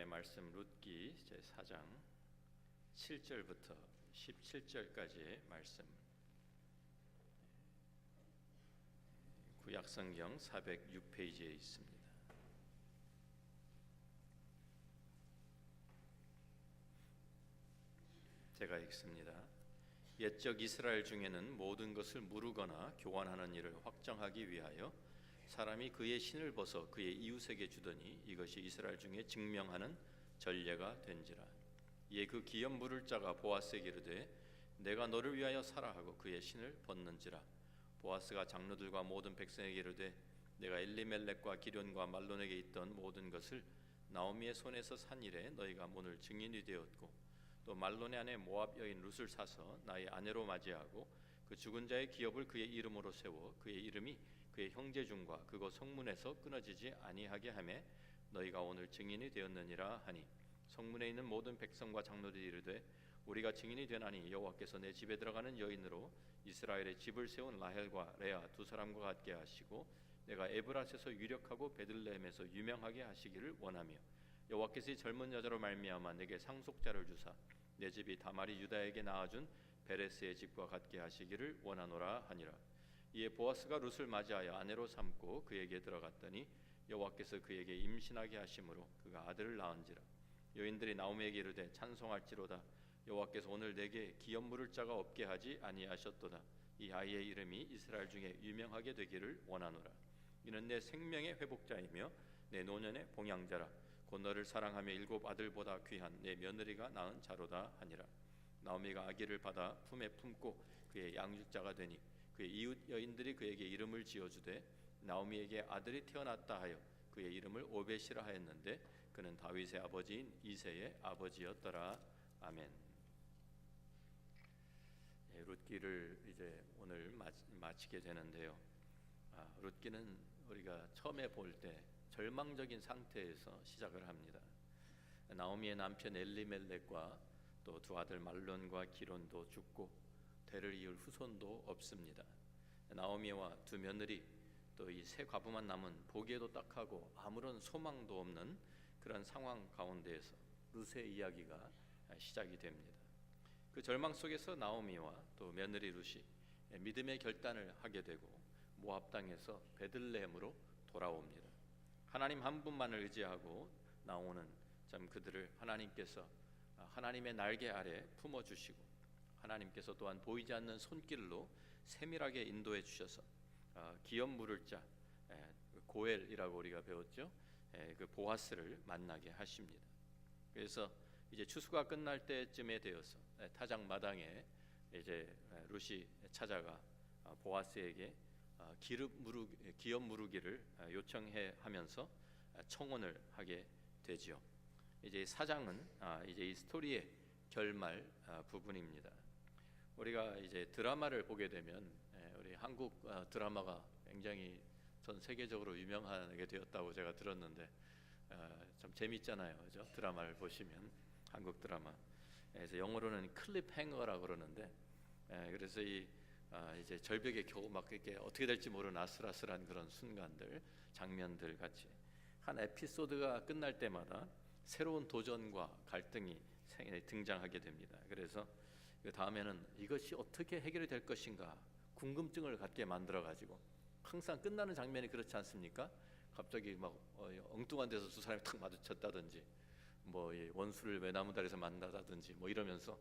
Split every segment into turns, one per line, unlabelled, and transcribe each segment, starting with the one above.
말씀 룻기 제4장 7절부터 17절까지의 말씀, 구약성경 406페이지에 있습니다. 제가 읽습니다. 옛적 이스라엘 중에는 모든 것을 무르거나 교환하는 일을 확정하기 위하여 사람이 그의 신을 벗어 그의 이웃에게 주더니 이것이 이스라엘 중에 증명하는 전례가 된지라. 이에 그 기업 물을 자가 보아스에게 이르되 내가 너를 위하여 사라 하고 그의 신을 벗는지라. 보아스가 장로들과 모든 백성에게 이르되 내가 엘리멜렉과 기련과 말론에게 있던 모든 것을 나오미의 손에서 산 이래 너희가 오늘 증인이 되었고, 또 말론의 아내 모압 여인 룻을 사서 나의 아내로 맞이하고 그 죽은 자의 기업을 그의 이름으로 세워 그의 이름이 그의 형제 중과 그곳 성문에서 끊어지지 아니하게 하매 너희가 오늘 증인이 되었느니라 하니, 성문에 있는 모든 백성과 장로들이 이르되 우리가 증인이 되나니 여호와께서 내 집에 들어가는 여인으로 이스라엘의 집을 세운 라헬과 레아 두 사람과 같게 하시고 내가 에브라스에서 유력하고 베들레헴에서 유명하게 하시기를 원하며, 여호와께서 이 젊은 여자로 말미암아 내게 상속자를 주사 내 집이 다말이 유다에게 낳아준 베레스의 집과 같게 하시기를 원하노라 하니라. 이에 보아스가 룻을 맞이하여 아내로 삼고 그에게 들어갔더니 여호와께서 그에게 임신하게 하심으로 그가 아들을 낳은지라. 여인들이 나오미에게 이르되 찬송할지로다. 여호와께서 오늘 내게 기업 물을 자가 없게 하지 아니하셨도다. 이 아이의 이름이 이스라엘 중에 유명하게 되기를 원하노라. 이는 내 생명의 회복자이며 내 노년의 봉양자라. 곧 너를 사랑하며 일곱 아들보다 귀한 내 며느리가 낳은 자로다 하니라. 나오미가 아기를 받아 품에 품고 그의 양육자가 되니 그의 이웃 여인들이 그에게 이름을 지어주되 나오미에게 아들이 태어났다 하여 그의 이름을 오벳이라 하였는데 그는 다윗의 아버지인 이새의 아버지였더라. 아멘. 룻기를 이제 오늘 마치게 되는데요. 룻기는 우리가 처음에 볼 때 절망적인 상태에서 시작을 합니다. 나오미의 남편 엘리멜렉과 또 두 아들 말론과 기론도 죽고 대를 이을 후손도 없습니다. 나오미와 두 며느리 또 이 세 과부만 남은 보기에도 딱하고 아무런 소망도 없는 그런 상황 가운데에서 룻의 이야기가 시작이 됩니다. 그 절망 속에서 나오미와 또 며느리 룻이 믿음의 결단을 하게 되고 모압 땅에서 베들레헴으로 돌아옵니다. 하나님 한 분만을 의지하고 나오는 그들을 하나님께서 하나님의 날개 아래 품어주시고 하나님께서 또한 보이지 않는 손길로 세밀하게 인도해 주셔서 기업 물을 자 고엘이라고 우리가 배웠죠. 그 보아스를 만나게 하십니다. 그래서 이제 추수가 끝날 때쯤에 되어서 타작 마당에 이제 룻이 찾아가 보아스에게 기업 무르기를 요청해 하면서 청혼을 하게 되지요. 이제 사장은 이제 이 스토리의 결말 부분입니다. 우리가 이제 드라마를 보게 되면 우리 한국 드라마가 굉장히 전 세계적으로 유명하게 되었다고 제가 들었는데 참 재밌잖아요, 그죠? 드라마를 보시면 한국 드라마. 그래서 영어로는 클립행어라고 그러는데 그래서 이제 절벽에 겨우 막 이렇게 어떻게 될지 모르는 아슬아슬한 그런 순간들, 장면들 같이 한 에피소드가 끝날 때마다 새로운 도전과 갈등이 등장하게 됩니다. 그래서 그 다음에는 이것이 어떻게 해결이 될 것인가 궁금증을 갖게 만들어 가지고 항상 끝나는 장면이 그렇지 않습니까? 갑자기 막 엉뚱한 데서 두 사람이 탁 마주쳤다든지 뭐 원수를 외나무다리에서 만나다든지 뭐 이러면서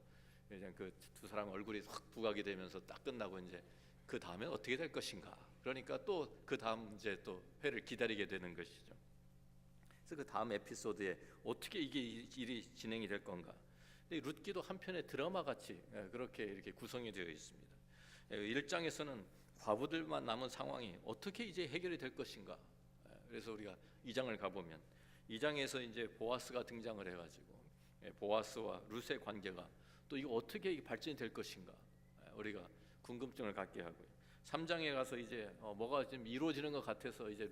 그냥 그 두 사람 얼굴이 확 부각이 되면서 딱 끝나고 이제 그 다음에 어떻게 될 것인가, 그러니까 또 그 다음 이제 또 회를 기다리게 되는 것이죠. 그래서 그 다음 에피소드에 어떻게 이게 일이 진행이 될 건가. 룻기도 한편의 드라마 같이 그렇게 이렇게 구성이 되어 있습니다. 1장에서는 과부들만 남은 상황이 어떻게 이제 해결이 될 것인가. 그래서 우리가 2장을 가보면 2장에서 이제 보아스가 등장을 해가지고 보아스와 룻의 관계가 또 이거 어떻게 발전이 될 것인가 우리가 궁금증을 갖게 하고요. 3장에 가서 이제 뭐가 좀 이루어지는 것 같아서 이제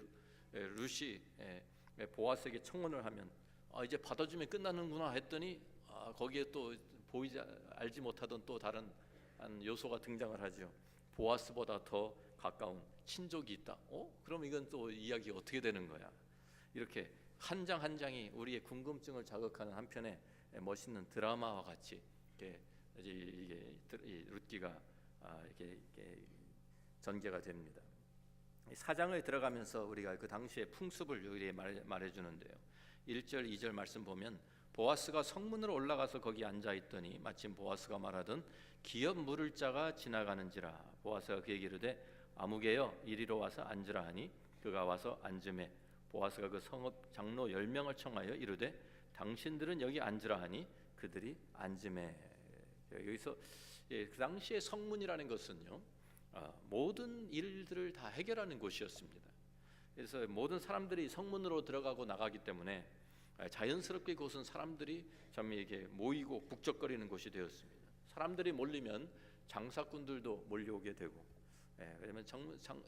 룻이 보아스에게 청혼을 하면 이제 받아주면 끝나는구나 했더니 거기에 또 알지 못하던 또 다른 한 요소가 등장을 하죠. 보아스보다 더 가까운 친족이 있다. 그럼 이건 또 이야기가 어떻게 되는 거야? 이렇게 한 장 한 장이 우리의 궁금증을 자극하는 한편의 멋있는 드라마와 같이 이렇게 이게 룻기가 이렇게 전개가 됩니다. 4장을 들어가면서 우리가 그 당시의 풍습을 우리에게 말해주는데요. 1절 2절 말씀 보면 보아스가 성문으로 올라가서 거기 앉아 있더니 마침 보아스가 말하던 기업 물을 자가 지나가는지라. 보아스가 그에게 이르되 아무개여 이리로 와서 앉으라 하니 그가 와서 앉으매 보아스가 그 성읍 장로 10명을 청하여 이르되 당신들은 여기 앉으라 하니 그들이 앉으매. 여기서 그 당시의 성문이라는 것은요, 모든 일들을 다 해결하는 곳이었습니다. 그래서 모든 사람들이 성문으로 들어가고 나가기 때문에 자연스럽게 그곳은 사람들이 참 이렇게 모이고 북적거리는 곳이 되었습니다. 사람들이 몰리면 장사꾼들도 몰려오게 되고, 왜냐하면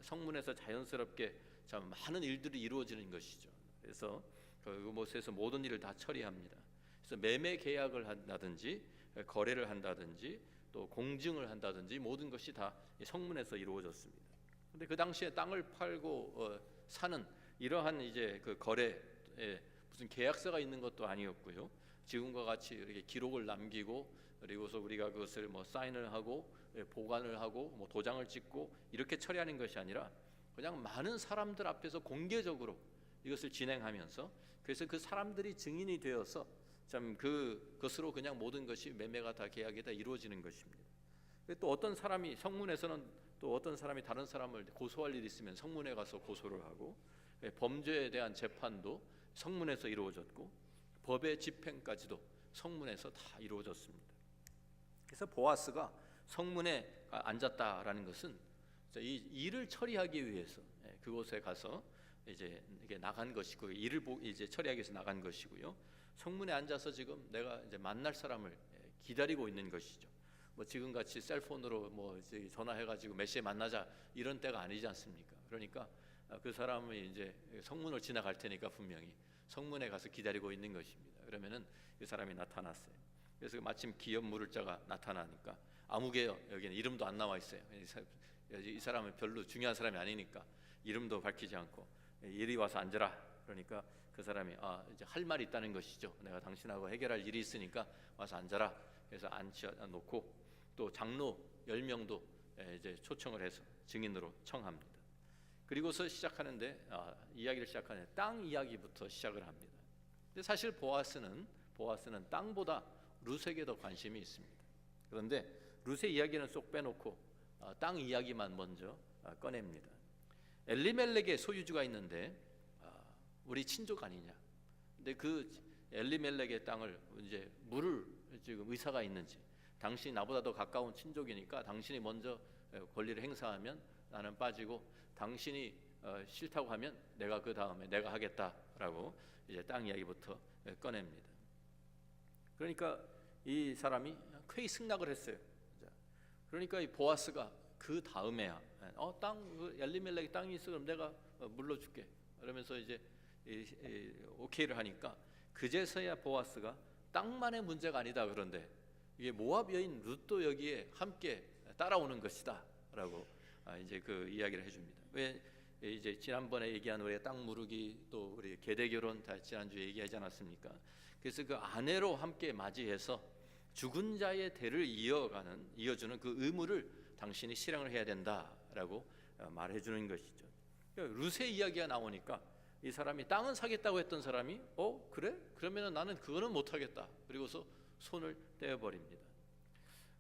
성문에서 자연스럽게 참 많은 일들이 이루어지는 것이죠. 그래서 그곳에서 모든 일을 다 처리합니다. 그래서 매매 계약을 한다든지 거래를 한다든지 또 공증을 한다든지 모든 것이 다 성문에서 이루어졌습니다. 그런데 그 당시에 땅을 팔고 사는 이러한 이제 그 거래에 무슨 계약서가 있는 것도 아니었고요. 지금과 같이 이렇게 기록을 남기고 그리고서 우리가 그것을 뭐 사인을 하고 보관을 하고 뭐 도장을 찍고 이렇게 처리하는 것이 아니라 그냥 많은 사람들 앞에서 공개적으로 이것을 진행하면서 그래서 그 사람들이 증인이 되어서 참 그것으로 그냥 모든 것이 매매가 다 계약이 다 이루어지는 것입니다. 또 어떤 사람이 성문에서는 또 어떤 사람이 다른 사람을 고소할 일이 있으면 성문에 가서 고소를 하고 범죄에 대한 재판도 성문에서 이루어졌고 법의 집행까지도 성문에서 다 이루어졌습니다. 그래서 보아스가 성문에 앉았다라는 것은 이 일을 처리하기 위해서 그곳에 가서 이제 이게 나간 것이고 일을 이제 처리하기 위해서 나간 것이고요. 성문에 앉아서 지금 내가 이제 만날 사람을 기다리고 있는 것이죠. 뭐 지금 같이 셀폰으로 뭐 전화해가지고 몇 시에 만나자 이런 때가 아니지 않습니까? 그러니까 그 사람이 이제 성문을 지나갈 테니까 분명히 성문에 가서 기다리고 있는 것입니다. 그러면은 그 사람이 나타났어요. 그래서 마침 기업 물을 자가 나타나니까 아무개요. 여기는 이름도 안 나와 있어요. 이 사람은 별로 중요한 사람이 아니니까 이름도 밝히지 않고 이리 와서 앉으라. 그러니까 그 사람이 이제 할 말이 있다는 것이죠. 내가 당신하고 해결할 일이 있으니까 와서 앉아라. 그래서 앉혀놓고 또 장로 10명도 이제 초청을 해서 증인으로 청합니다. 그리고서 시작하는데 이야기를 시작하는데 땅 이야기부터 시작을 합니다. 근데 사실 보아스는 땅보다 룻에게 더 관심이 있습니다. 그런데 룻의 이야기는 쏙 빼놓고 땅 이야기만 먼저 꺼냅니다. 엘리멜렉의 소유주가 있는데 우리 친족 아니냐. 근데 그 엘리멜렉의 땅을 이제 물을 지금 의사가 있는지 당신이 나보다 더 가까운 친족이니까 당신이 먼저 권리를 행사하면 나는 빠지고 당신이 싫다고 하면 내가 그 다음에 내가 하겠다라고 이제 땅 이야기부터 꺼냅니다. 그러니까 이 사람이 쾌히 승낙을 했어요. 그러니까 이 보아스가 그 다음에야 땅 엘리멜렉의 땅이 있어 그럼 내가 물러줄게. 그러면서 이제 오케이를 하니까 그제서야 보아스가 땅만의 문제가 아니다. 그런데 이게 모압 여인 룻도 여기에 함께 따라오는 것이다라고 이제 그 이야기를 해줍니다. 왜 이제 지난번에 얘기한 우리 땅 무르기 또 우리 계대 결혼 다 지난주에 얘기하지 않았습니까? 그래서 그 아내로 함께 맞이해서 죽은 자의 대를 이어주는 그 의무를 당신이 실행을 해야 된다라고 말해주는 것이죠. 그러니까 룻의 이야기가 나오니까 이 사람이 땅은 사겠다고 했던 사람이 그래? 그러면은 나는 그거는 못하겠다. 그리고서 손을 떼어버립니다.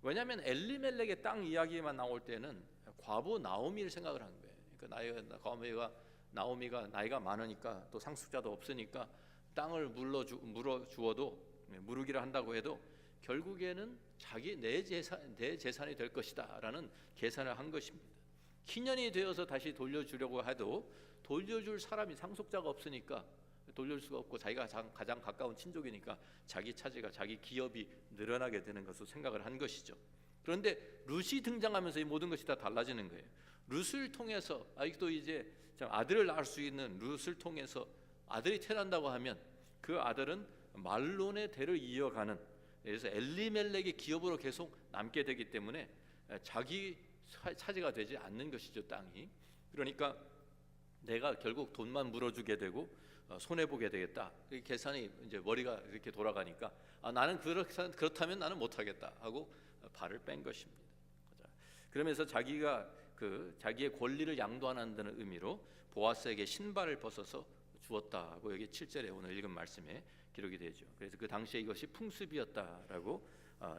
왜냐하면 엘리멜렉의 땅 이야기만 나올 때는 과부 나오미를 생각을 한 거예요. 그러니까 나오미가 나이가 많으니까 또 상속자도 없으니까 땅을 물어 주어도 무르기를 한다고 해도 결국에는 내 재산이 될 것이다라는 계산을 한 것입니다. 희년이 되어서 다시 돌려주려고 해도 돌려줄 사람이 상속자가 없으니까 돌려줄 수가 없고 자기가 가장 가까운 친족이니까 자기 차지가 자기 기업이 늘어나게 되는 것으로 생각을 한 것이죠. 그런데 룻이 등장하면서 이 모든 것이 다 달라지는 거예요. 룻을 통해서 아직도 이제 아들을 낳을 수 있는 룻을 통해서 아들이 태어난다고 하면 그 아들은 말론의 대를 이어가는, 그래서 엘리멜렉의 기업으로 계속 남게 되기 때문에 자기 차지가 되지 않는 것이죠, 땅이. 그러니까 내가 결국 돈만 물어주게 되고 손해 보게 되겠다. 계산이 이제 머리가 이렇게 돌아가니까 나는 그렇다면 나는 못하겠다 하고 발을 뺀 것입니다. 그러면서 자기의 권리를 양도한다는 의미로 보아스에게 신발을 벗어서 주었다고 여기 7절에 오늘 읽은 말씀에 기록이 되죠. 그래서 그 당시에 이것이 풍습이었다라고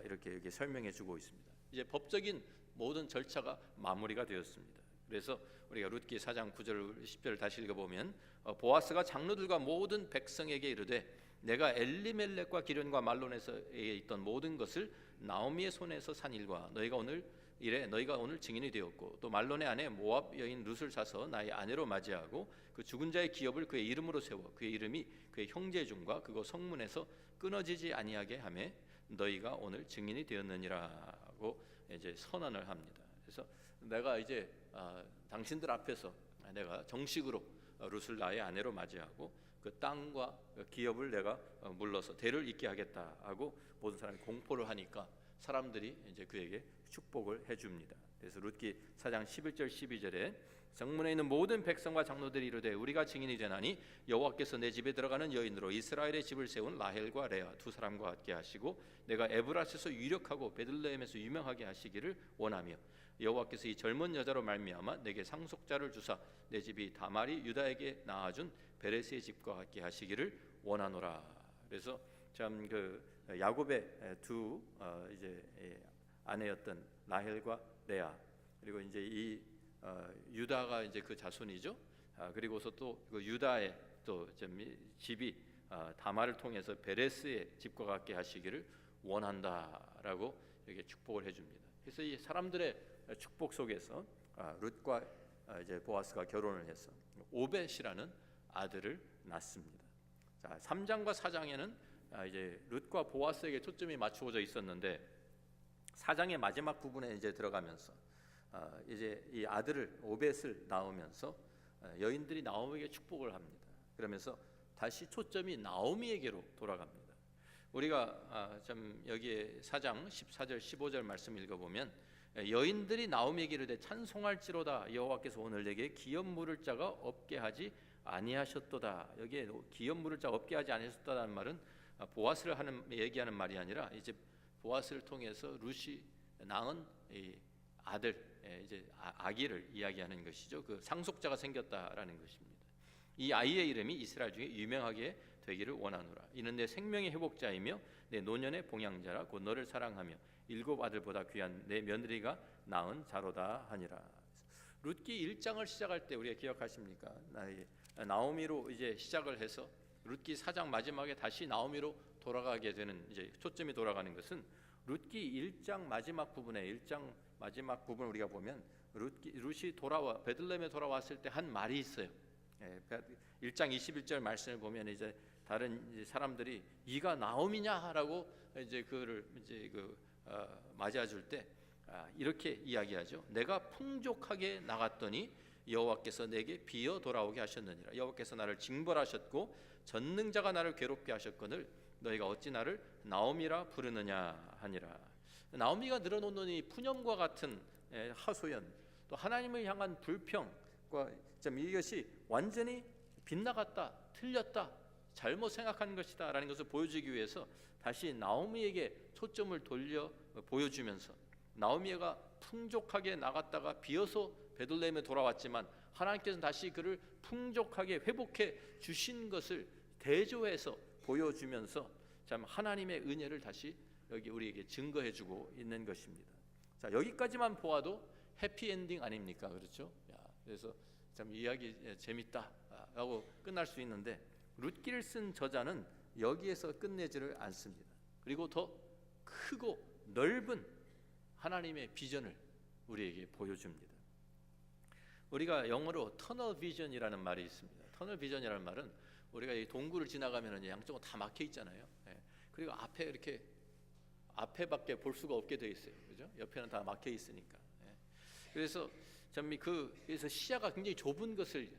이렇게 여기 설명해 주고 있습니다. 이제 법적인 모든 절차가 마무리가 되었습니다. 그래서 우리가 룻기 4장 9절 10절을 다시 읽어보면 보아스가 장로들과 모든 백성에게 이르되 내가 엘리멜렉과 기련과 말론에서 있던 모든 것을 나오미의 손에서 산 일과 너희가 오늘 증인이 되었고 또 말론의 아내 모압 여인 룻을 사서 나의 아내로 맞이하고 그 죽은 자의 기업을 그의 이름으로 세워 그의 이름이 그의 형제 중과 그거 성문에서 끊어지지 아니하게 하매 너희가 오늘 증인이 되었느니라고 이제 선언을 합니다. 그래서 내가 이제 당신들 앞에서 내가 정식으로 룻을 나의 아내로 맞이하고 그 땅과 기업을 내가 물러서 대를 잇게 하겠다 하고 모든 사람이 공포를 하니까 사람들이 이제 그에게 축복을 해줍니다. 그래서 룻기 4장 11절 12절에 성문에 있는 모든 백성과 장로들이 이르되 우리가 증인이 되나니 여호와께서 내 집에 들어가는 여인으로 이스라엘의 집을 세운 라헬과 레아 두 사람과 같게 하시고 내가 에브라스에서 유력하고 베들레헴에서 유명하게 하시기를 원하며 여호와께서 이 젊은 여자로 말미암아 내게 상속자를 주사 내 집이 다말이 유다에게 낳아준 베레스의 집과 같게 하시기를 원하노라. 그래서 참 그 야곱의 두 이제 아내였던 라헬과 레아 그리고 이제 이 유다가 이제 그 자손이죠. 그리고서 또 그 유다의 또 집이 다말을 통해서 베레스의 집과 같게 하시기를 원한다라고 이렇게 축복을 해줍니다. 그래서 이 사람들의 축복 속에서 룻과 이제 보아스가 결혼을 해서 오벳이라는 아들을 낳습니다. 자, 3장과 4장에는 이제 룻과 보아스에게 초점이 맞추어져 있었는데 4장의 마지막 부분에 이제 들어가면서 이제 이 아들을 오벳을 낳으면서 여인들이 나오미에게 축복을 합니다. 그러면서 다시 초점이 나오미에게로 돌아갑니다. 우리가 좀 여기에 4장 14절 15절 말씀 읽어보면 여인들이 나오미에게 이르되 찬송할지로다 여호와께서 오늘 내게 기업 물을 자가 없게 하지 아니하셨도다. 여기에 기업 물을 자 없게 하지 아니하셨다는 말은 보아스를 얘기하는 말이 아니라 이제 보아스를 통해서 룻이 낳은 이 아들 이제 아기를 이야기하는 것이죠. 그 상속자가 생겼다라는 것입니다. 이 아이의 이름이 이스라엘 중에 유명하게 되기를 원하노라. 이는 내 생명의 회복자이며 내 노년의 봉양자라 곧 너를 사랑하며 일곱 아들보다 귀한 내 며느리가 낳은 자로다 하니라. 룻기 1장을 시작할 때 우리가 기억하십니까? 나오미로 이제 시작을 해서 룻기 4장 마지막에 다시 나오미로 돌아가게 되는 이제 초점이 돌아가는 것은 룻기 1장 마지막 부분에 1장 마지막 부분 우리가 보면 룻이 베들레헴에 돌아왔을 때 한 말이 있어요. 1장 21절 말씀을 보면 이제 다른 사람들이 이가 나오미냐라고 이제 그를 이제 맞이해 줄 때 이렇게 이야기하죠. 내가 풍족하게 나갔더니 여호와께서 내게 비어 돌아오게 하셨느니라. 여호와께서 나를 징벌하셨고 전능자가 나를 괴롭게 하셨거늘 너희가 어찌 나를 나오미라 부르느냐 하니라. 나오미가 늘어놓는 이 푸념과 같은 하소연 또 하나님을 향한 불평과 이것이 완전히 빗나갔다 틀렸다 잘못 생각한 것이다 라는 것을 보여주기 위해서 다시 나오미에게 초점을 돌려 보여주면서 나오미가 풍족하게 나갔다가 비어서 베들레헴에 돌아왔지만 하나님께서는 다시 그를 풍족하게 회복해 주신 것을 대조해서 보여주면서 참 하나님의 은혜를 다시 여기 우리에게 증거해주고 있는 것입니다. 자, 여기까지만 보아도 해피엔딩 아닙니까? 그렇죠? 그래서 참 이야기 재밌다라고 끝날 수 있는데 룻기를 쓴 저자는 여기에서 끝내지를 않습니다. 그리고 더 크고 넓은 하나님의 비전을 우리에게 보여줍니다. 우리가 영어로 터널 비전이라는 말이 있습니다. 터널 비전이라는 말은 우리가 이 동굴을 지나가면 양쪽은 다 막혀 있잖아요. 그리고 앞에 이렇게 앞에밖에 볼 수가 없게 돼 있어요. 그죠? 옆에는 다 막혀 있으니까. 그래서 그래서 시야가 굉장히 좁은 것을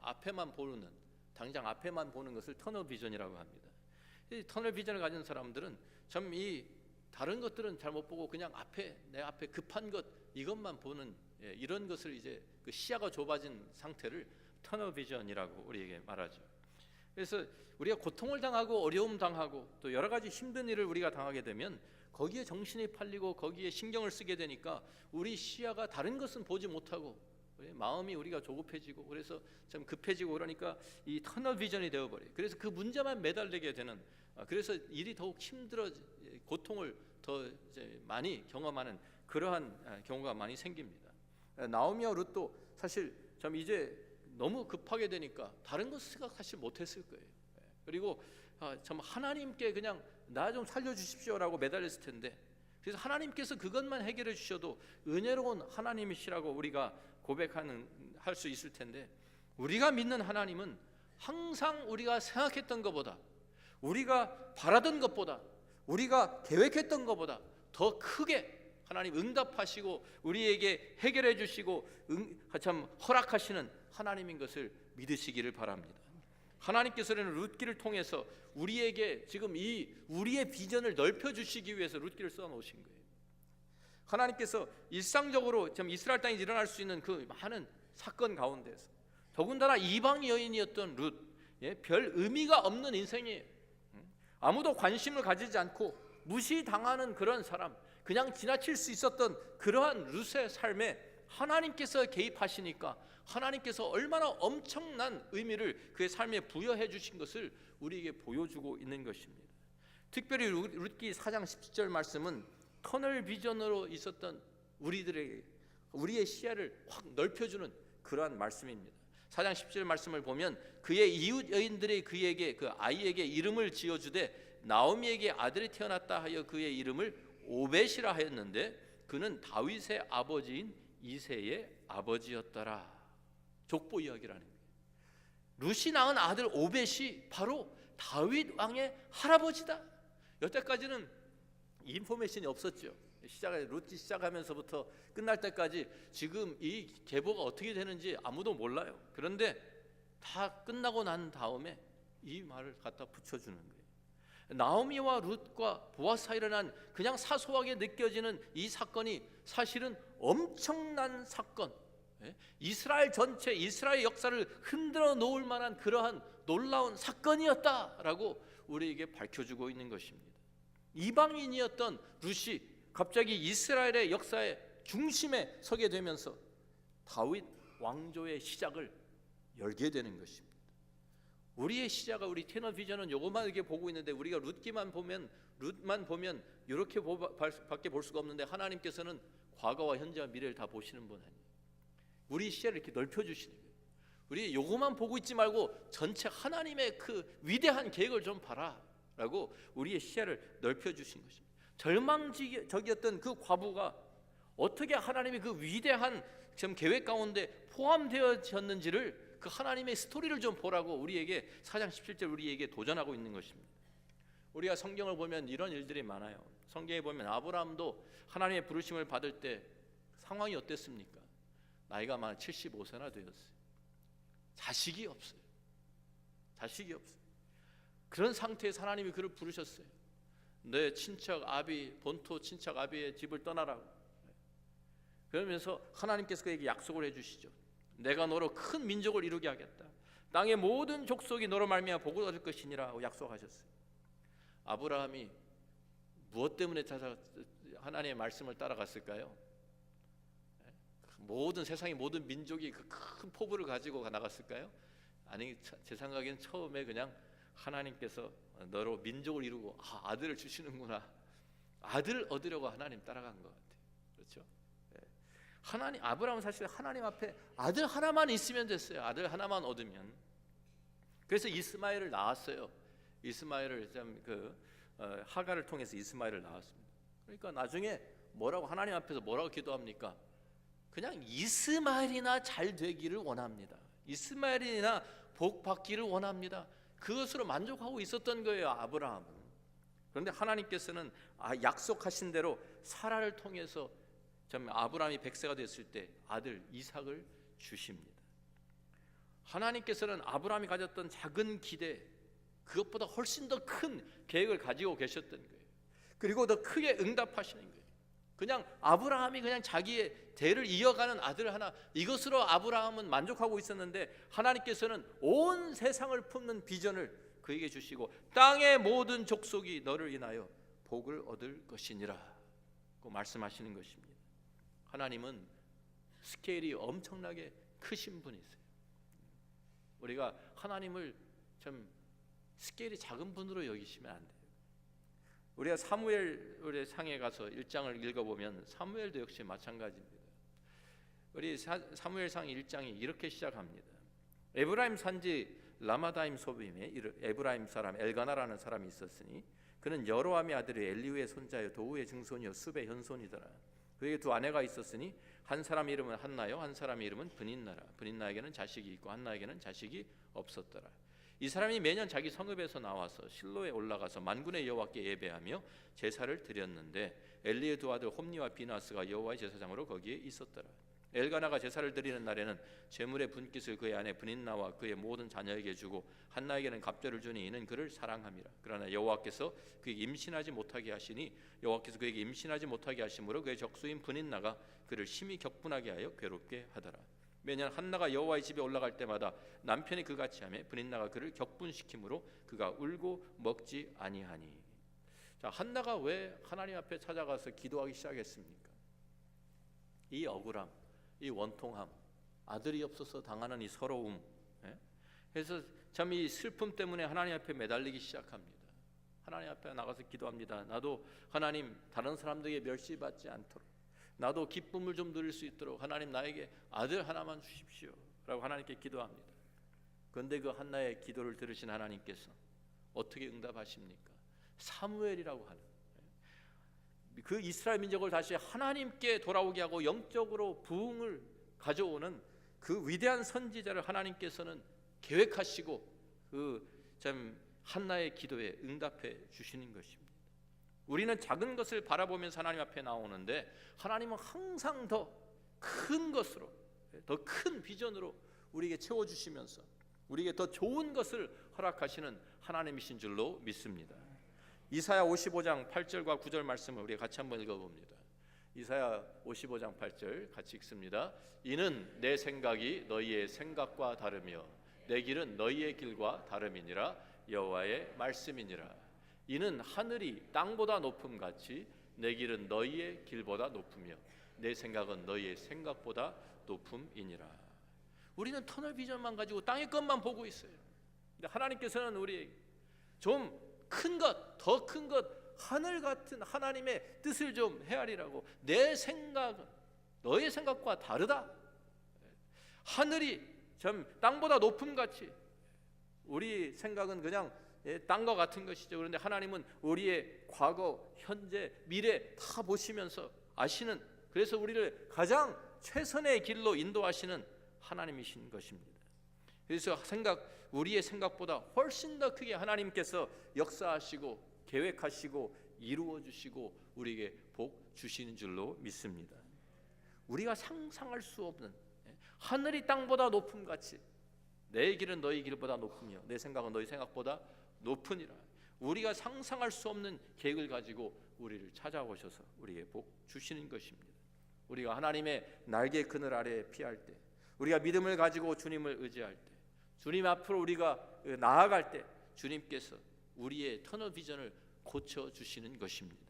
앞에만 보는 당장 앞에만 보는 것을 터널 비전이라고 합니다. 이 터널 비전을 가진 사람들은 참 이 다른 것들은 잘 못 보고 그냥 내 앞에 급한 것 이것만 보는 이런 것을 이제 그 시야가 좁아진 상태를 터널 비전이라고 우리에게 말하죠. 그래서 우리가 고통을 당하고 어려움 당하고 또 여러 가지 힘든 일을 우리가 당하게 되면 거기에 정신이 팔리고 거기에 신경을 쓰게 되니까 우리 시야가 다른 것은 보지 못하고 마음이 우리가 조급해지고 그래서 좀 급해지고 그러니까 이 터널 비전이 되어버려요. 그래서 그 문제만 매달리게 되는, 그래서 일이 더욱 힘들어, 고통을 더 이제 많이 경험하는 그러한 경우가 많이 생깁니다. 나오미와 룻도 사실 좀 이제 너무 급하게 되니까 다른 것 생각 사실 못했을 거예요. 그리고 참 하나님께 그냥 나 좀 살려주십시오라고 매달렸을 텐데, 그래서 하나님께서 그것만 해결해 주셔도 은혜로운 하나님이시라고 우리가 할 수 있을 텐데, 우리가 믿는 하나님은 항상 우리가 생각했던 것보다, 우리가 바라던 것보다, 우리가 계획했던 것보다 더 크게 하나님 응답하시고 우리에게 해결해 주시고 참 허락하시는 하나님인 것을 믿으시기를 바랍니다. 하나님께서는 룻기를 통해서 우리에게 지금 이 우리의 비전을 넓혀 주시기 위해서 룻기를 써 놓으신 거예요. 하나님께서 일상적으로 참 이스라엘 땅에 일어날 수 있는 그 많은 사건 가운데서 더군다나 이방 여인이었던 룻, 별 의미가 없는 인생이에요. 아무도 관심을 가지지 않고 무시당하는 그런 사람, 그냥 지나칠 수 있었던 그러한 룻의 삶에 하나님께서 개입하시니까 하나님께서 얼마나 엄청난 의미를 그의 삶에 부여해 주신 것을 우리에게 보여주고 있는 것입니다. 특별히 룻기 4장 17절 말씀은 터널 비전으로 있었던 우리들에게 우리의 시야를 확 넓혀주는 그러한 말씀입니다. 4장 17절 말씀을 보면 그의 이웃 여인들이 그에게 그 아이에게 이름을 지어주되 나오미에게 아들이 태어났다 하여 그의 이름을 오벳이라 하였는데 그는 다윗의 아버지인 이새의 아버지였더라. 족보 이야기라는 거예요. 룻이 낳은 아들 오벳이 바로 다윗 왕의 할아버지다. 여태까지는 인포메이션이 없었죠. 룻이 시작하면서부터 끝날 때까지 지금 이 계보가 어떻게 되는지 아무도 몰라요. 그런데 다 끝나고 난 다음에 이 말을 갖다 붙여주는 거예요. 나오미와 룻과 보아스 사이에 일어난 그냥 사소하게 느껴지는 이 사건이 사실은 엄청난 사건, 이스라엘 전체 이스라엘 역사를 흔들어 놓을 만한 그러한 놀라운 사건이었다라고 우리에게 밝혀주고 있는 것입니다. 이방인이었던 룻이 갑자기 이스라엘의 역사의 중심에 서게 되면서 다윗 왕조의 시작을 열게 되는 것입니다. 우리의 시작은, 우리 테너 비전은 요것만 이렇게 보고 있는데 우리가 룻만 보면 이렇게 밖에 볼 수가 없는데 하나님께서는 과거와 현재와 미래를 다 보시는 분 아니에요. 우리 시야를 이렇게 넓혀주시는 거예요. 우리 요것만 보고 있지 말고 전체 하나님의 그 위대한 계획을 좀 봐라 라고 우리의 시야를 넓혀주신 것입니다. 절망적이었던 그 과부가 어떻게 하나님의 그 위대한 계획 가운데 포함되어졌는지를 그 하나님의 스토리를 좀 보라고 우리에게 4장 17절 우리에게 도전하고 있는 것입니다. 우리가 성경을 보면 이런 일들이 많아요. 성경에 보면 아브라함도 하나님의 부르심을 받을 때 상황이 어땠습니까? 나이가 만 75세나 되었어요. 자식이 없어요. 그런 상태에서 하나님이 그를 부르셨어요. 내 친척 아비, 본토 친척 아비의 집을 떠나라고. 그러면서 하나님께서 그에게 약속을 해주시죠. 내가 너로 큰 민족을 이루게 하겠다. 땅의 모든 족속이 너로 말미암아 복을 얻을 것이니라 약속하셨어요. 아브라함이 무엇 때문에 하나님의 말씀을 따라갔을까요? 모든 세상의 모든 민족이 그 큰 포부를 가지고 나갔을까요? 아니, 제 생각에는 처음에 그냥 하나님께서 너로 민족을 이루고 아들을 주시는구나, 아들을 얻으려고 하나님 따라간 것 같아요. 그렇죠? 아브라함은 사실 하나님 앞에 아들 하나만 있으면 됐어요. 아들 하나만 얻으면. 그래서 이스마엘을 낳았어요. 이스마엘을 하갈을 통해서 이스마엘을 낳았습니다. 그러니까 나중에 하나님 앞에서 뭐라고 기도합니까? 그냥 이스마엘이나 잘 되기를 원합니다. 이스마엘이나 복 받기를 원합니다. 그것으로 만족하고 있었던 거예요, 아브라함은. 그런데 하나님께서는 약속하신 대로 사라를 통해서 아브라함이 100세가 됐을 때 아들 이삭을 주십니다. 하나님께서는 아브라함이 가졌던 작은 기대, 그것보다 훨씬 더 큰 계획을 가지고 계셨던 거예요. 그리고 더 크게 응답하시는 거예요. 그냥 아브라함이 그냥 자기의 대를 이어가는 아들 하나, 이것으로 아브라함은 만족하고 있었는데 하나님께서는 온 세상을 품는 비전을 그에게 주시고 땅의 모든 족속이 너를 인하여 복을 얻을 것이니라 고 말씀하시는 것입니다. 하나님은 스케일이 엄청나게 크신 분이세요. 우리가 하나님을 좀 스케일이 작은 분으로 여기시면 안 돼요. 우리가 사무엘의 상에 가서 1장을 읽어보면 사무엘도 역시 마찬가지입니다. 우리 사무엘상 1장이 이렇게 시작합니다. 에브라임 산지 라마다임 소빔에 에브라임 사람 엘가나라는 사람이 있었으니 그는 여로함의 아들이 엘리후의 손자여 도우의 증손이요 숲의 현손이더라. 그에게 두 아내가 있었으니 한 사람 이름은 한나요 한 사람의 이름은 브닌나라. 브닌나에게는 자식이 있고 한나에게는 자식이 없었더라. 이 사람이 매년 자기 성읍에서 나와서 실로에 올라가서 만군의 여호와께 예배하며 제사를 드렸는데 엘리의 두 아들 홈니와 비나스가 여호와의 제사장으로 거기에 있었더라. 엘가나가 제사를 드리는 날에는 제물의 분깃을 그의 아내 브닌나와 그의 모든 자녀에게 주고 한나에게는 갑절을 주니 이는 그를 사랑함이라. 그러나 여호와께서 그에게 임신하지 못하게 하시니 여호와께서 그에게 임신하지 못하게 하심으로 그의 적수인 브닌나가 그를 심히 격분하게 하여 괴롭게 하더라. 매년 한나가 여호와의 집에 올라갈 때마다 남편이 그같이 하며 브닌나가 그를 격분시키므로 그가 울고 먹지 아니하니. 자, 한나가 왜 하나님 앞에 찾아가서 기도하기 시작했습니까? 이 억울함, 이 원통함, 아들이 없어서 당하는 이 서러움, 그래서 참 이 슬픔 때문에 하나님 앞에 매달리기 시작합니다. 하나님 앞에 나가서 기도합니다. 나도 하나님 다른 사람들에게 멸시받지 않도록, 나도 기쁨을 좀 누릴 수 있도록 하나님 나에게 아들 하나만 주십시오 라고 하나님께 기도합니다. 그런데 그 한나의 기도를 들으신 하나님께서 어떻게 응답하십니까? 사무엘이라고 하는 그 이스라엘 민족을 다시 하나님께 돌아오게 하고 영적으로 부흥을 가져오는 그 위대한 선지자를 하나님께서는 계획하시고 그 참 한나의 기도에 응답해 주시는 것입니다. 우리는 작은 것을 바라보면서 하나님 앞에 나오는데 하나님은 항상 더 큰 것으로, 더 큰 비전으로 우리에게 채워주시면서 우리에게 더 좋은 것을 허락하시는 하나님이신 줄로 믿습니다. 이사야 55장 8절과 9절 말씀을 우리 같이 한번 읽어봅니다. 이사야 55장 8절 같이 읽습니다. 이는 내 생각이 너희의 생각과 다르며 내 길은 너희의 길과 다름이니라. 여호와의 말씀이니라. 이는 하늘이 땅보다 높음 같이 내 길은 너희의 길보다 높으며 내 생각은 너희의 생각보다 높음이니라. 우리는 터널 비전만 가지고 땅의 것만 보고 있어요. 근데 하나님께서는 우리 좀 큰 것, 더 큰 것, 하늘 같은 하나님의 뜻을 좀 헤아리라고. 내 생각은 너의 생각과 다르다. 하늘이 좀 땅보다 높음 같이, 우리 생각은 그냥 땅과 같은 것이죠. 그런데 하나님은 우리의 과거, 현재, 미래 다 보시면서 아시는, 그래서 우리를 가장 최선의 길로 인도하시는 하나님이신 것입니다. 그래서 우리의 생각보다 훨씬 더 크게 하나님께서 역사하시고 계획하시고 이루어 주시고 우리에게 복 주시는 줄로 믿습니다. 우리가 상상할 수 없는, 하늘이 땅보다 높음 같이 내 길은 너희 길보다 높으며 내 생각은 너희 생각보다 높으니라. 우리가 상상할 수 없는 계획을 가지고 우리를 찾아오셔서 우리에게 복 주시는 것입니다. 우리가 하나님의 날개 그늘 아래에 피할 때, 우리가 믿음을 가지고 주님을 의지할 때, 주님 앞으로 우리가 나아갈 때 주님께서 우리의 터널 비전을 고쳐주시는 것입니다.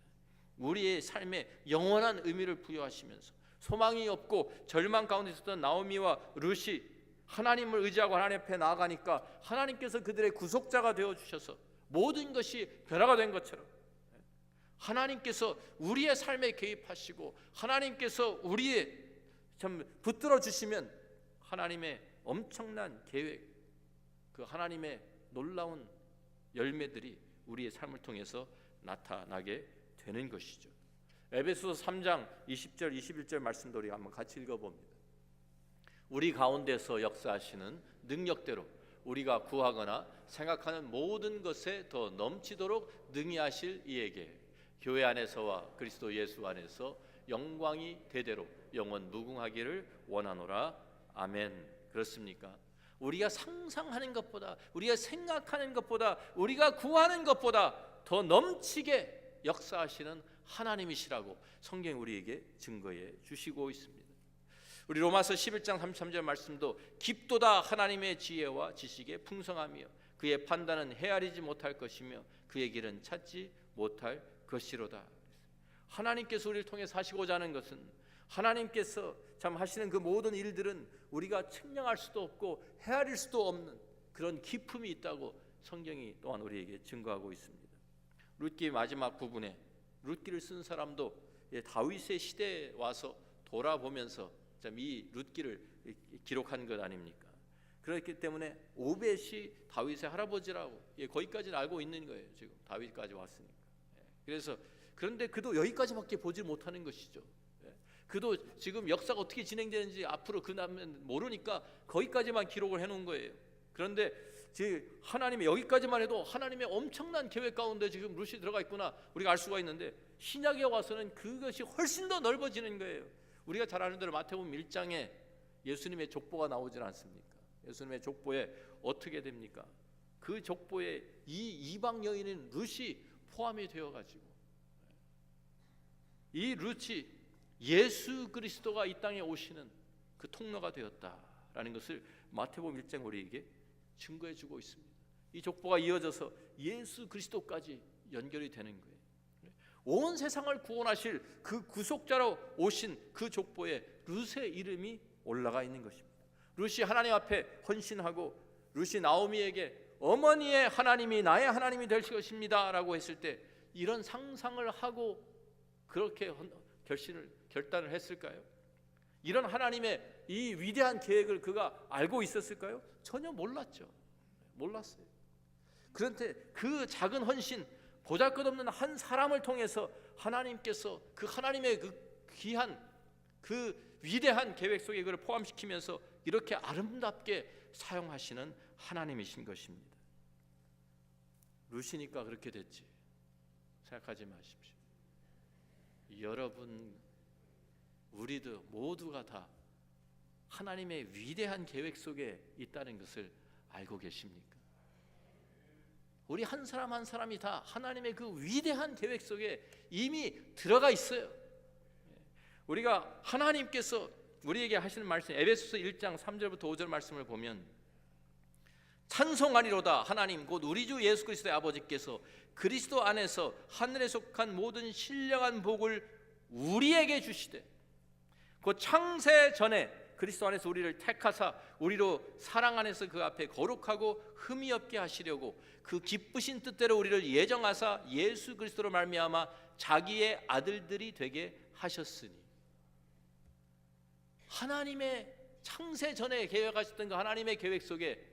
우리의 삶에 영원한 의미를 부여하시면서 소망이 없고 절망 가운데 있었던 나오미와 룻이 하나님을 의지하고 하나님 앞에 나아가니까 하나님께서 그들의 구속자가 되어주셔서 모든 것이 변화가 된 것처럼 하나님께서 우리의 삶에 개입하시고 하나님께서 우리의 참 붙들어 주시면 하나님의 엄청난 계획, 그 하나님의 놀라운 열매들이 우리의 삶을 통해서 나타나게 되는 것이죠. 에베소서 3장 20절 21절 말씀도 우리 한번 같이 읽어봅니다. 우리 가운데서 역사하시는 능력대로 우리가 구하거나 생각하는 모든 것에 더 넘치도록 능히 하실 이에게 교회 안에서와 그리스도 예수 안에서 영광이 대대로 영원 무궁하기를 원하노라. 아멘. 그렇습니까? 우리가 상상하는 것보다, 우리가 생각하는 것보다, 우리가 구하는 것보다 더 넘치게 역사하시는 하나님이시라고 성경이 우리에게 증거해 주시고 있습니다. 우리 로마서 11장 33절 말씀도 깊도다 하나님의 지혜와 지식의 풍성하며 그의 판단은 헤아리지 못할 것이며 그의 길은 찾지 못할 것이로다. 하나님께서 우리를 통해서 하시고자 하는 것은, 하나님께서 참 하시는 그 모든 일들은 우리가 측량할 수도 없고 헤아릴 수도 없는 그런 기품이 있다고 성경이 또한 우리에게 증거하고 있습니다. 룻기 마지막 부분에 룻기를 쓴 사람도 다윗의 시대에 와서 돌아보면서 참 이 룻기를 기록한 것 아닙니까? 그렇기 때문에 오벳이 다윗의 할아버지라고 거기까지는 알고 있는 거예요. 지금 다윗까지 왔으니까. 그래서 그런데 그도 여기까지밖에 보지 못하는 것이죠. 그도 지금 역사가 어떻게 진행되는지 앞으로 그 남은 모르니까 거기까지만 기록을 해놓은 거예요. 그런데 하나님의 여기까지만 해도 하나님의 엄청난 계획 가운데 지금 룻이 들어가 있구나 우리가 알 수가 있는데, 신약에 와서는 그것이 훨씬 더 넓어지는 거예요. 우리가 잘 아는 대로 마태복음 1장에 예수님의 족보가 나오질 않습니까? 예수님의 족보에 어떻게 됩니까? 그 족보에 이 이방 여인인 룻이 포함이 되어가지고 이 룻이 예수 그리스도가 이 땅에 오시는 그 통로가 되었다라는 것을 마태복음 1장 우리에게 증거해 주고 있습니다. 이 족보가 이어져서 예수 그리스도까지 연결이 되는 거예요. 온 세상을 구원하실 그 구속자로 오신 그 족보에 룻의 이름이 올라가 있는 것입니다. 룻이 하나님 앞에 헌신하고 룻이 나오미에게 어머니의 하나님이 나의 하나님이 될 것입니다 라고 했을 때 이런 상상을 하고 그렇게 결단을 했을까요? 이런 하나님의 이 위대한 계획을 그가 알고 있었을까요? 전혀 몰랐죠. 몰랐어요. 그런데 그 작은 헌신, 보잘것없는 한 사람을 통해서 하나님께서 그 하나님의 그 귀한 그 위대한 계획 속에 그를 포함시키면서 이렇게 아름답게 사용하시는 하나님이신 것입니다. 룻이니까 그렇게 됐지 생각하지 마십시오. 여러분, 우리도 모두가 다 하나님의 위대한 계획 속에 있다는 것을 알고 계십니까? 우리 한 사람 한 사람이 다 하나님의 그 위대한 계획 속에 이미 들어가 있어요. 우리가 하나님께서 우리에게 하시는 말씀, 에베소서 1장 3절부터 5절 말씀을 보면 찬송하리로다 하나님 곧 우리 주 예수 그리스도의 아버지께서 그리스도 안에서 하늘에 속한 모든 신령한 복을 우리에게 주시되 곧 창세 전에 그리스도 안에서 우리를 택하사 우리로 사랑 안에서 그 앞에 거룩하고 흠이 없게 하시려고 그 기쁘신 뜻대로 우리를 예정하사 예수 그리스도로 말미암아 자기의 아들들이 되게 하셨으니, 하나님의 창세 전에 계획하셨던 그 하나님의 계획 속에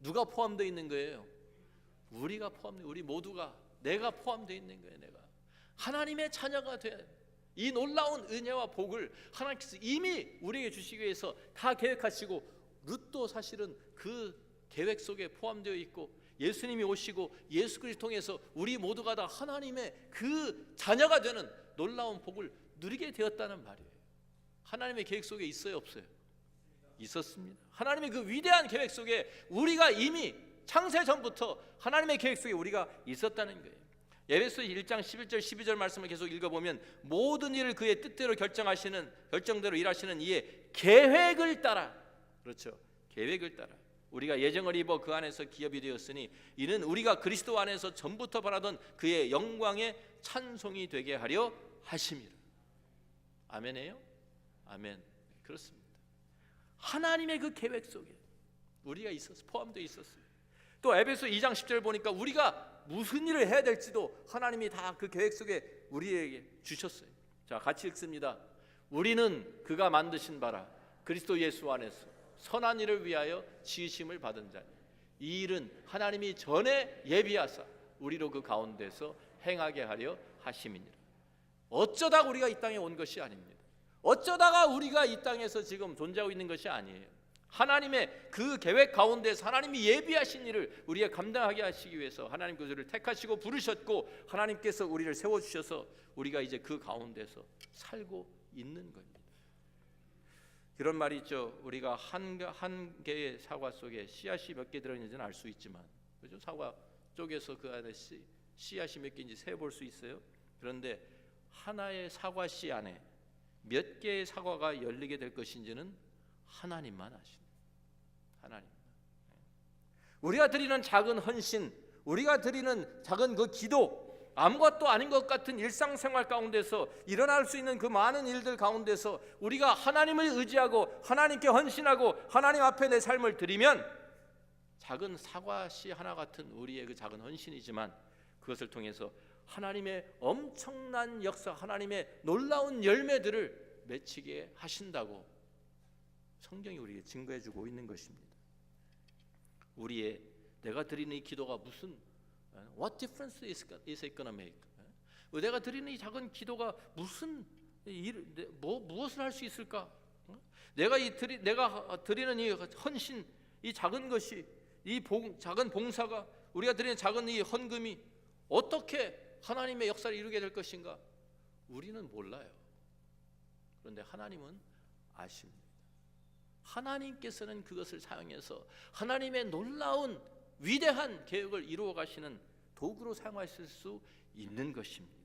누가 포함되어 있는 거예요? 우리가 포함되어, 우리 모두가, 내가 포함되어 있는 거예요. 내가 하나님의 자녀가 된 이 놀라운 은혜와 복을 하나님께서 이미 우리에게 주시기 위해서 다 계획하시고, 룻도 사실은 그 계획 속에 포함되어 있고 예수님이 오시고 예수 그리스도 통해서 우리 모두가 다 하나님의 그 자녀가 되는 놀라운 복을 누리게 되었다는 말이에요. 하나님의 계획 속에 있어요, 없어요? 있었습니다. 하나님의 그 위대한 계획 속에 우리가 이미 창세 전부터 하나님의 계획 속에 우리가 있었다는 거예요. 에베소서 1장 11절 12절 말씀을 계속 읽어보면 모든 일을 그의 뜻대로 결정대로 일하시는 이의 계획을 따라, 그렇죠, 계획을 따라 우리가 예정을 입어 그 안에서 기업이 되었으니 이는 우리가 그리스도 안에서 전부터 바라던 그의 영광의 찬송이 되게 하려 하심이라. 아멘이에요? 아멘. 그렇습니다. 하나님의 그 계획 속에 우리가 포함되어 있었어요. 또 에베소 2장 10절 보니까 우리가 무슨 일을 해야 될지도 하나님이 다 그 계획 속에 우리에게 주셨어요. 자, 같이 읽습니다. 우리는 그가 만드신 바라 그리스도 예수 안에서 선한 일을 위하여 지으심을 받은 자니 이 일은 하나님이 전에 예비하사 우리로 그 가운데서 행하게 하려 하심이니라. 어쩌다가 우리가 이 땅에 온 것이 아닙니다. 어쩌다가 우리가 이 땅에서 지금 존재하고 있는 것이 아니에요. 하나님의 그 계획 가운데서 하나님이 예비하신 일을 우리가 감당하게 하시기 위해서 하나님 그들을 택하시고 부르셨고 하나님께서 우리를 세워주셔서 우리가 이제 그 가운데서 살고 있는 겁니다. 그런 말이 있죠. 우리가 한 개의 사과 속에 씨앗이 몇 개 들어있는지는 알 수 있지만, 그렇죠? 사과 쪽에서 그 안에 씨앗이 몇 개인지 세볼 수 있어요. 그런데 하나의 사과 씨 안에 몇 개의 사과가 열리게 될 것인지는 하나님만 아십니다. 하나님. 우리가 드리는 작은 헌신, 우리가 드리는 작은 그 기도, 아무것도 아닌 것 같은 일상생활 가운데서 일어날 수 있는 그 많은 일들 가운데서 우리가 하나님을 의지하고 하나님께 헌신하고 하나님 앞에 내 삶을 드리면 작은 사과씨 하나 같은 우리의 그 작은 헌신이지만 그것을 통해서 하나님의 엄청난 역사, 하나님의 놀라운 열매들을 맺히게 하신다고 성경이 우리에게 증거해주고 있는 것입니다. 우리의 내가 드리는 이 기도가 무슨 What difference is it gonna make? 내가 드리는 이 작은 기도가 무슨 무엇을 할 수 있을까? 내가 드리는 이 헌신, 이 작은 것이, 작은 봉사가, 우리가 드리는 작은 이 헌금이 어떻게 하나님의 역사를 이루게 될 것인가? 우리는 몰라요. 그런데 하나님은 아십니다. 하나님께서는 그것을 사용해서 하나님의 놀라운 위대한 계획을 이루어 가시는 도구로 사용하실 수 있는 것입니다.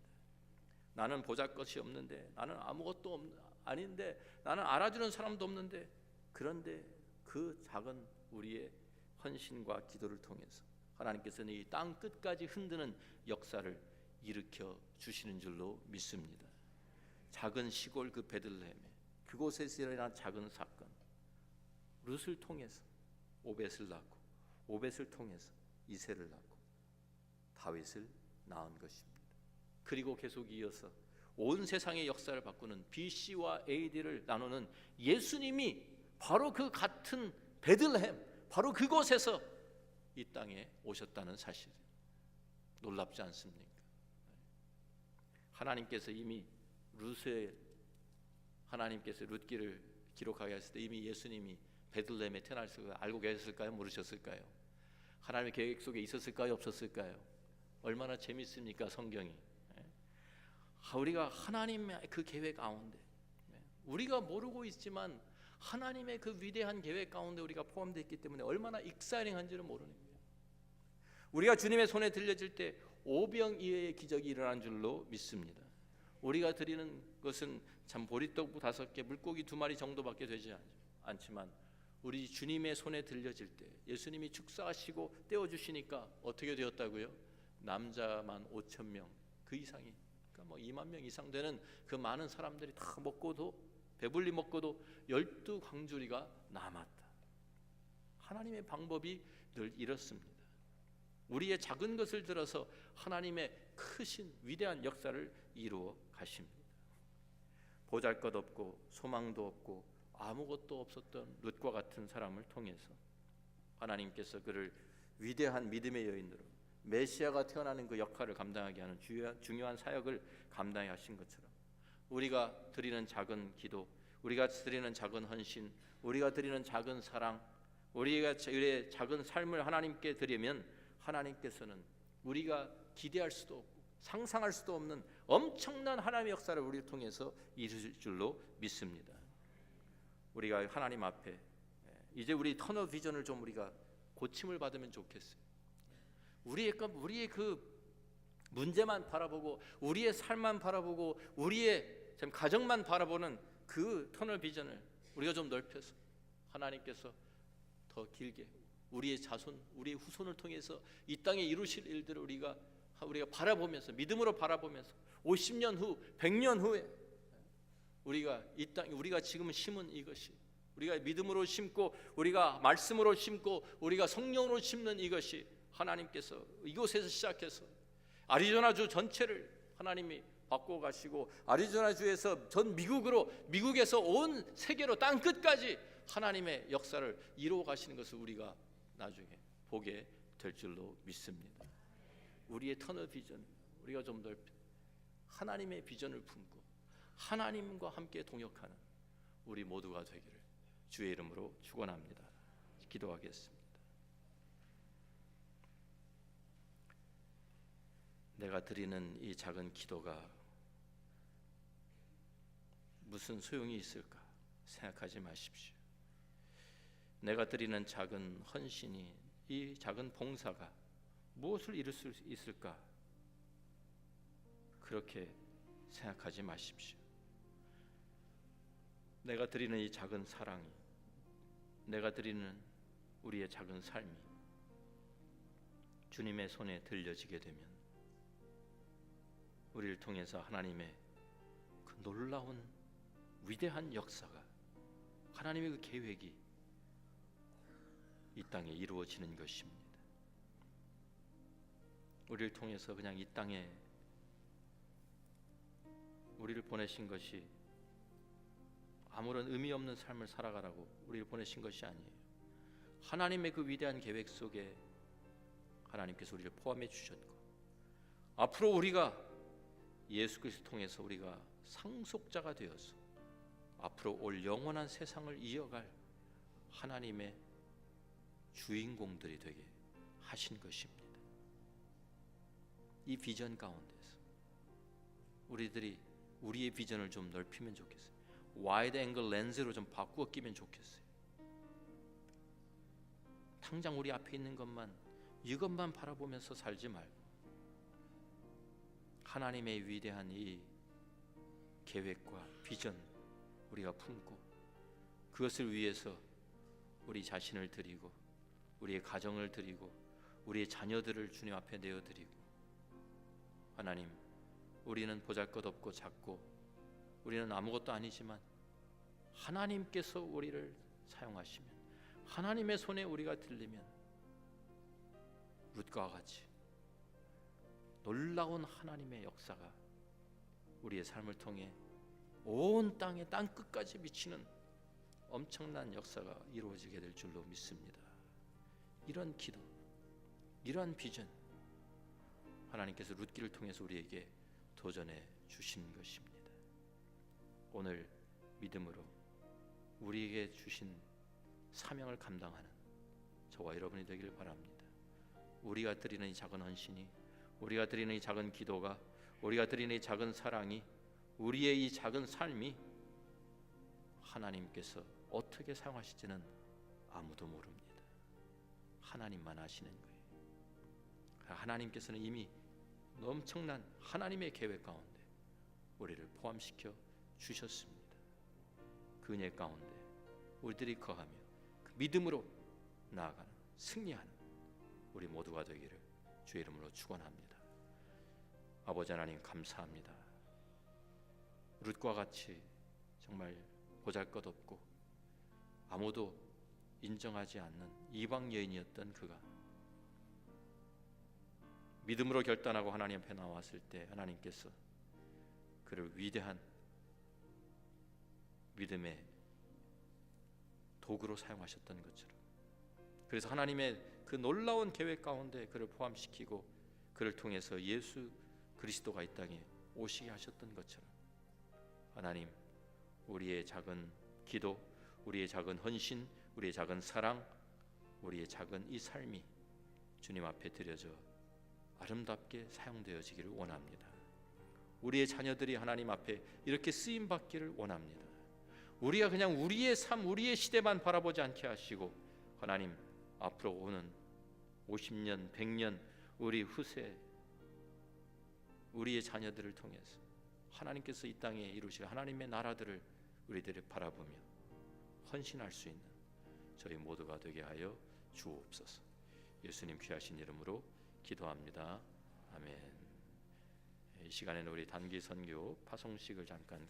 나는 보잘것이 없는데, 나는 아무것도 아닌데, 나는 알아주는 사람도 없는데, 그런데 그 작은 우리의 헌신과 기도를 통해서 하나님께서는 이 땅 끝까지 흔드는 역사를 일으켜 주시는 줄로 믿습니다. 작은 시골 그 베들레헴에 그곳에서 일어난 작은 사건, 룻을 통해서 오벳을 낳고, 오벳을 통해서 이새를 낳고 다윗을 낳은 것입니다. 그리고 계속 이어서 온 세상의 역사를 바꾸는 BC와 AD를 나누는 예수님이 바로 그 같은 베들레헴, 바로 그곳에서 이 땅에 오셨다는 사실, 놀랍지 않습니까? 하나님께서 이미 하나님께서 룻기를 기록하게 했을 때 이미 예수님이 베들레헴에 태어날 것을 알고 계셨을까요? 모르셨을까요? 하나님의 계획 속에 있었을까요? 없었을까요? 얼마나 재밌습니까? 성경이. 우리가 하나님의 그 계획 가운데, 우리가 모르고 있지만 하나님의 그 위대한 계획 가운데 우리가 포함되어 있기 때문에 얼마나 익사이링한지를 모르는 거예요. 우리가 주님의 손에 들려질 때 오병이어의 기적이 일어난 줄로 믿습니다. 우리가 드리는 것은 참 보리떡 5개, 물고기 2마리 정도밖에 되지 않지만 우리 주님의 손에 들려질 때 예수님이 축사하시고 떼어주시니까 어떻게 되었다고요? 남자만 5,000명, 그 이상이, 그러니까 뭐 2만 명 이상 되는 그 많은 사람들이 다 먹고도, 배불리 먹고도 12광주리가 남았다. 하나님의 방법이 늘 이렇습니다. 우리의 작은 것을 들어서 하나님의 크신 위대한 역사를 이루어 가십니다. 보잘것없고 소망도 없고 아무것도 없었던 룻과 같은 사람을 통해서 하나님께서 그를 위대한 믿음의 여인으로 메시아가 태어나는 그 역할을 감당하게 하는 중요한 사역을 감당해 하신 것처럼 우리가 드리는 작은 기도, 우리가 드리는 작은 헌신, 우리가 드리는 작은 사랑, 우리가 우리의 작은 삶을 하나님께 드리면 하나님께서는 우리가 기대할 수도 없고 상상할 수도 없는 엄청난 하나님의 역사를 우리를 통해서 이루실 줄로 믿습니다. 우리가 하나님 앞에 이제 우리 터널 비전을 좀 우리가 고침을 받으면 좋겠어요. 우리의 그 문제만 바라보고 우리의 삶만 바라보고 우리의 가정만 바라보는 그 터널 비전을 우리가 좀 넓혀서 하나님께서 더 길게 우리의 자손, 우리의 후손을 통해서 이 땅에 이루실 일들을 우리가 바라보면서, 믿음으로 바라보면서 50년 후, 100년 후에 우리가 이 땅, 우리가 지금 심은 이것이, 우리가 믿음으로 심고 우리가 말씀으로 심고 우리가 성령으로 심는 이것이 하나님께서 이곳에서 시작해서 아리조나주 전체를 하나님이 바꿔 가시고 아리조나주에서 전 미국에서 온 세계로 땅 끝까지 하나님의 역사를 이루어 가시는 것을 우리가 나중에 보게 될 줄로 믿습니다. 우리의 터널 비전, 우리가 좀 더 하나님의 비전을 품고 하나님과 함께 동역하는 우리 모두가 되기를 주의 이름으로 축원합니다. 기도하겠습니다. 내가 드리는 이 작은 기도가 무슨 소용이 있을까 생각하지 마십시오. 내가 드리는 작은 헌신이, 이 작은 봉사가 무엇을 이룰 수 있을까 그렇게 생각하지 마십시오. 내가 드리는 이 작은 사랑이, 내가 드리는 우리의 작은 삶이 주님의 손에 들려지게 되면 우리를 통해서 하나님의 그 놀라운 위대한 역사가, 하나님의 그 계획이 이 땅에 이루어지는 것입니다. 우리를 통해서 그냥 이 땅에 우리를 보내신 것이 아무런 의미 없는 삶을 살아가라고 우리를 보내신 것이 아니에요. 하나님의 그 위대한 계획 속에 하나님께서 우리를 포함해 주셨고, 앞으로 우리가 예수 그리스도 통해서 우리가 상속자가 되어서 앞으로 올 영원한 세상을 이어갈 하나님의 주인공들이 되게 하신 것입니다. 이 비전 가운데서 우리들이 우리의 비전을 좀 넓히면 좋겠어요. 와이드 앵글 렌즈로 좀 바꾸어 끼면 좋겠어요. 당장 우리 앞에 있는 것만, 이것만 바라보면서 살지 말고 하나님의 위대한 이 계획과 비전 우리가 품고 그것을 위해서 우리 자신을 드리고 우리의 가정을 드리고 우리의 자녀들을 주님 앞에 내어드리고, 하나님, 우리는 보잘것없고 작고 우리는 아무것도 아니지만 하나님께서 우리를 사용하시면, 하나님의 손에 우리가 들리면 룻과 같이 놀라운 하나님의 역사가 우리의 삶을 통해 온 땅의 땅끝까지 미치는 엄청난 역사가 이루어지게 될 줄로 믿습니다. 이런 기도, 이러한 비전 하나님께서 룻기를 통해서 우리에게 도전해 주신 것입니다. 오늘 믿음으로 우리에게 주신 사명을 감당하는 저와 여러분이 되기를 바랍니다. 우리가 드리는 이 작은 헌신이, 우리가 드리는 이 작은 기도가, 우리가 드리는 이 작은 사랑이, 우리의 이 작은 삶이 하나님께서 어떻게 사용하실지는 아무도 모릅니다. 하나님만 아시는 거예요. 하나님께서는 이미 엄청난 하나님의 계획 가운데 우리를 포함시켜 주셨습니다. 그 은혜 가운데 우리들이 거하며 그 믿음으로 나아가는, 승리하는 우리 모두가 되기를 주의 이름으로 축원합니다. 아버지 하나님, 감사합니다. 룻과 같이 정말 보잘것없고 아무도 인정하지 않는 이방 여인이었던 그가 믿음으로 결단하고 하나님 앞에 나왔을 때 하나님께서 그를 위대한 믿음의 도구로 사용하셨던 것처럼, 그래서 하나님의 그 놀라운 계획 가운데 그를 포함시키고 그를 통해서 예수 그리스도가 이 땅에 오시게 하셨던 것처럼, 하나님, 우리의 작은 기도, 우리의 작은 헌신, 우리의 작은 사랑, 우리의 작은 이 삶이 주님 앞에 드려져 아름답게 사용되어지기를 원합니다. 우리의 자녀들이 하나님 앞에 이렇게 쓰임 받기를 원합니다. 우리가 그냥 우리의 삶, 우리의 시대만 바라보지 않게 하시고, 하나님, 앞으로 오는 50년, 100년 우리 후세, 우리의 자녀들을 통해서 하나님께서 이 땅에 이루실 하나님의 나라들을 우리들이 바라보며 헌신할 수 있는 저희 모두가 되게 하여 주옵소서. 예수님 귀하신 이름으로 기도합니다. 아멘. 이 시간에는 우리 단기 선교 파송식을 잠깐